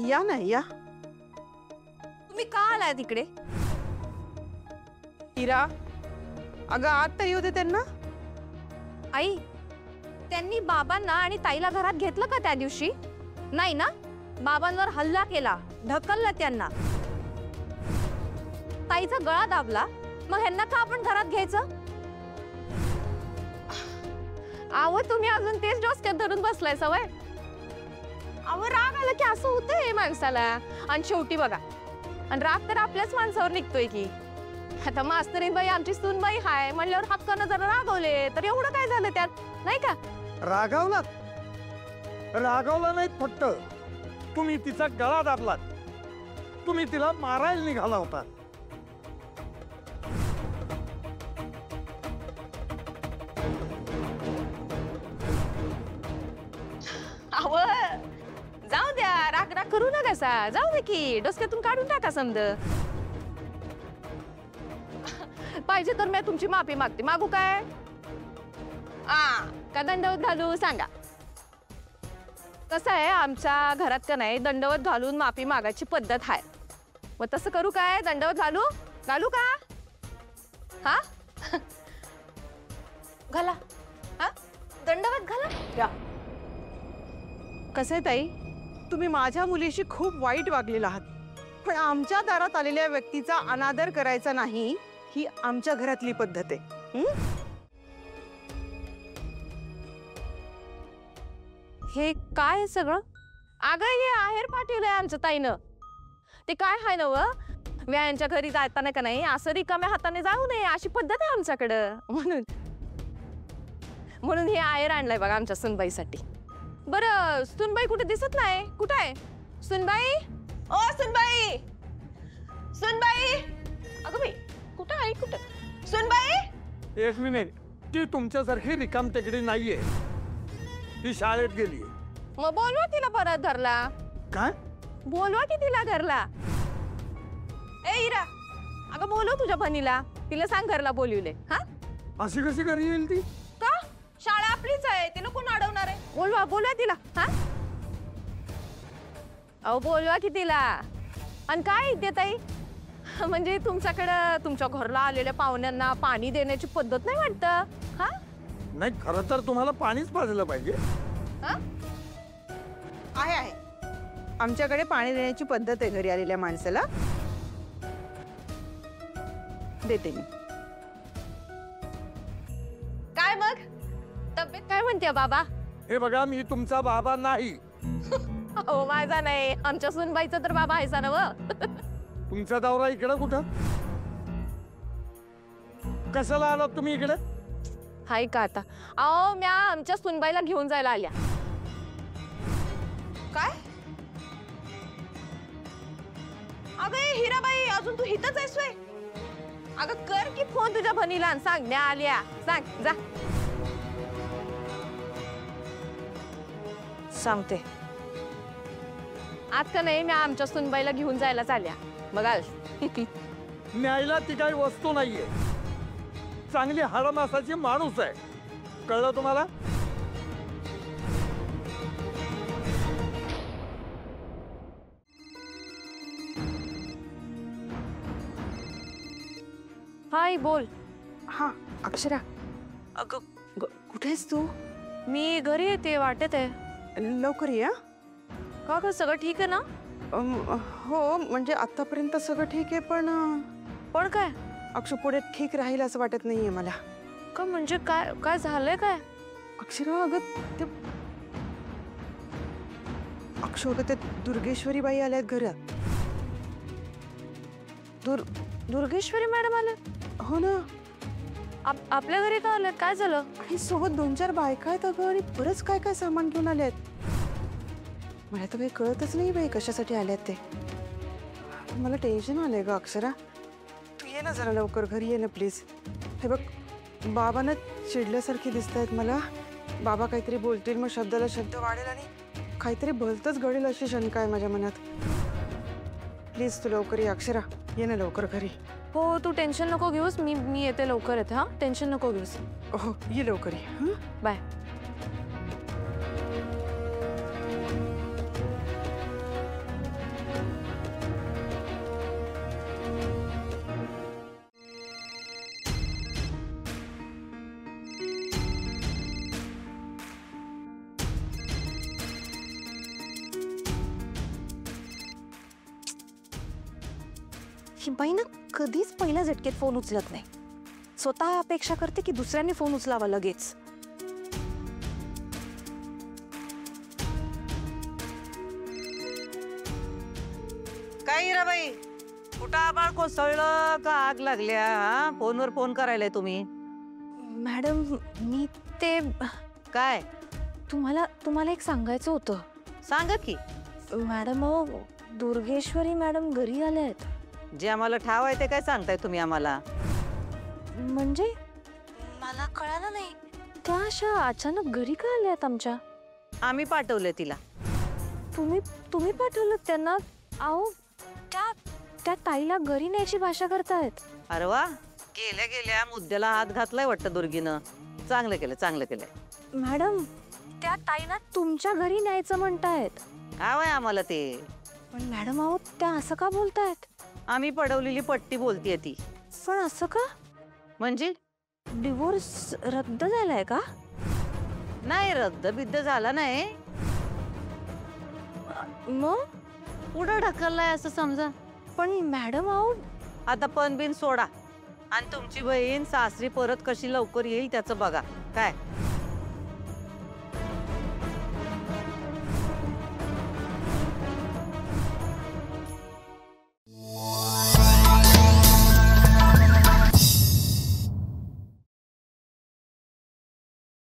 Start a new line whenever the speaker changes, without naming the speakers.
या ना या.
तुम्ही का आलाय तिकडे?
इरा, अगं आत तर येऊ दे त्यांना.
आई, त्यांनी बाबांना आणि ताईला घरात घेतलं का त्या दिवशी? नाही ना? बाबांवर हल्ला केला, ढकललं त्यांना, ताईचा गळा दाबला. मग ह्यांना का आपण घरात घ्यायचं? आव तुम्ही अजून तेच डोसक्यात धरून बसलाय सवय. आव राग आला की असं होतंय माणसाला. आणि शेवटी बघा, आणि राग तर आपल्याच माणसावर निघतोय की. आता मास्तरीनबाई आमची सूनबाई हाय म्हणल्यावर हक्कानं जरा रागवले तर एवढं काय झालं त्यात, नाही का?
रागावला नाही, फक्त तुम्ही तिचा गळा दाबलात. तुम्ही तिला मारायला निघाला होता.
अव जाऊ द्या, राग राग करू नका. जाऊ दे की, डोसक्यातून काढून टाका समज. पाहिजे तर मी तुमची माफी मागते. मागू काय? का दंडवत घालू सांगा? कसं आहे, आमच्या घरात का नाही दंडवत घालून माफी मागायची पद्धत आहे. मग तसं करू काय? दंडवत घालू का? हा घाला. हा दंडवत घाला.
या. कसं आहे ताई, तुम्ही माझ्या मुलीशी खूप वाईट वागलेला आहात, पण आमच्या दारात आलेल्या व्यक्तीचा अनादर करायचा नाही, ही आमच्या घरातली पद्धत आहे.
हे काय सगळं? अगं हे आहेर पाठवलंय आमच्या ताईनं. ते काय हाय नव, व्यायांच्या घरी जाताना का नाही असं रिकाम्या हाताने जाऊ नये अशी पद्धत आहे आमच्याकडं. म्हणून हे आहेर आणलंय बघा आमच्या सुनबाईसाठी. बरं सुनबाई कुठे दिसत नाही? कुठं आहे सुनबाई? ओ सुनबाई, सुनबाई, अगं बाई कुठं आहे? कुठं सुनबाई?
एक मिनिट, ती तुमच्यासारखी रिकाम टेकडी नाहीये. ती शाळेत गेली.
मग बोलवा तिला परत घरला.
काय?
बोलवा की तिला घरला. ए इरा, अगं बोलव तुझ्या बहिणीला, तिला सांग घरला बोलवले. हा
अशी कशी घरी येईल ती?
का? शाळा आपलीच आहे, तिला कोण अडवणार आहे? बोलवा तिला. हा अहो बोलवा की तिला. आणि काय इथे ताई, म्हणजे तुमच्याकडं तुमच्या घरला आलेल्या पाहुण्यांना पाणी देण्याची पद्धत नाही वाटतं? हा
नाही, खरं तर तुम्हाला पाणीच पाजलं पाहिजे.
आहे आमच्याकडे पाणी देण्याची पद्धत आहे. घरी आलेल्या माणसाला देते मी.
काय मग तब्येत काय म्हणते बाबा?
हे बघा, मी तुमचा बाबा नाही.
हो माझा नाही, आमच्या सुनबाईचा तर बाबा आहे ना.
तुमचा दौरा इकडं कुठं? कशाला आलात तुम्ही इकडे?
हाय का आता? अहो म्या आमच्या सुनबाईला घेऊन जायला आल्या. काय? अगं हिराबाई, अजून तू इथंच आहेस व्हय? अगं कर की फोन तुझ्या बहिणीला आणि सांग म्या आल्या. सांग जा. सांगते. आज का नाही म्या आमच्या सुनबाईला घेऊन जायलाच आल्या. बघा
न्यायला ती काही वस्तू नाहीये. चांगली हाडमासाची माणूस आहे, कळलं तुम्हाला?
हाय बोल.
हा अक्षरा, अगं कुठे आहेस तू?
मी घरी येते, वाटत आहे.
लवकर ये.
का ग सगळं ठीक आहे ना?
हो म्हणजे आतापर्यंत सगळं ठीक आहे,
पण काय
अक्षु पुढे ठीक राहील असं वाटत नाहीये मला.
का म्हणजे काय काय झालंय काय?
अक्षरा अगं ते अगं ते दुर्गेश्वरी बाई आल्यात घरात.
दुर्गेश्वरी मॅडम आले?
हो ना.
आपल्या घरी का आल्यात? काय झालं?
आणि सोबत 2-4 बायका आहेत अगं, आणि बरंच काय काय सामान घेऊन आल्यात. मला तर काही कळतच नाही बाई कशासाठी आल्यात ते. मला टेन्शन आलंय ग अक्षरा. तू ये ना जरा लवकर घरी, ये ना प्लीज. हे बघ, बाबांना चिडल्यासारखी दिसत आहेत मला. बाबा काहीतरी बोलतील, मग शब्दाला शब्द वाढेल आणि काहीतरी भलतंच घडेल अशी शंका आहे माझ्या मनात. प्लीज तू लवकर ये अक्षरा, ये ना लवकर घरी.
हो तू टेन्शन नको घेऊस, मी येते लवकर येते. हा टेन्शन नको घेऊस.
हो ये लवकर ये. हां
बाय. ही बाई ना कधीच पहिल्या झटकेत फोन उचलत नाही. स्वतः अपेक्षा करते की दुसऱ्यांनी फोन उचलावा लगेच.
काय हिराबाई, कुठं आबाळ कोसळलं का आग लागल्या? हा, फोनवर फोन करायलाय तुम्ही?
मॅडम मी ते
काय
तुम्हाला एक सांगायचं होतं.
सांगा की.
मॅडम दुर्गेश्वरी मॅडम घरी आल्या आहेत.
जे आम्हाला ठाव आहे ते काय सांगताय तुम्ही आम्हाला?
म्हणजे मला कळालं नाही. त्या अशा अचानक घरी का आल्या आहेत आमच्या?
आम्ही पाठवले तिला.
तुम्ही पाठवलं त्यांना? अहो त्या ताईला घरी न्यायची भाषा करतायत.
अरे वा, गेल्या गेल्या मुद्द्याला हात घातलाय वाटतं दुर्गीनं. चांगलं केलं, चांगलं केलंय.
मॅडम त्या ताईला तुमच्या घरी न्यायचं म्हणतायत.
हवं आहे आम्हाला ते.
पण मॅडम त्या असं का बोलतायत?
आम्ही पडवलेली पट्टी बोलतीये ती.
पण असं का?
म्हणजे
डिवोर्स रद्द झालाय का?
नाही, रद्द बिद्द झाला नाही.
मग
पुढं ढकललाय असं समजा.
पण मॅडम
आता पण बिन सोडा आणि तुमची बहीण सासरी परत कशी लवकर येईल त्याचं बघा. काय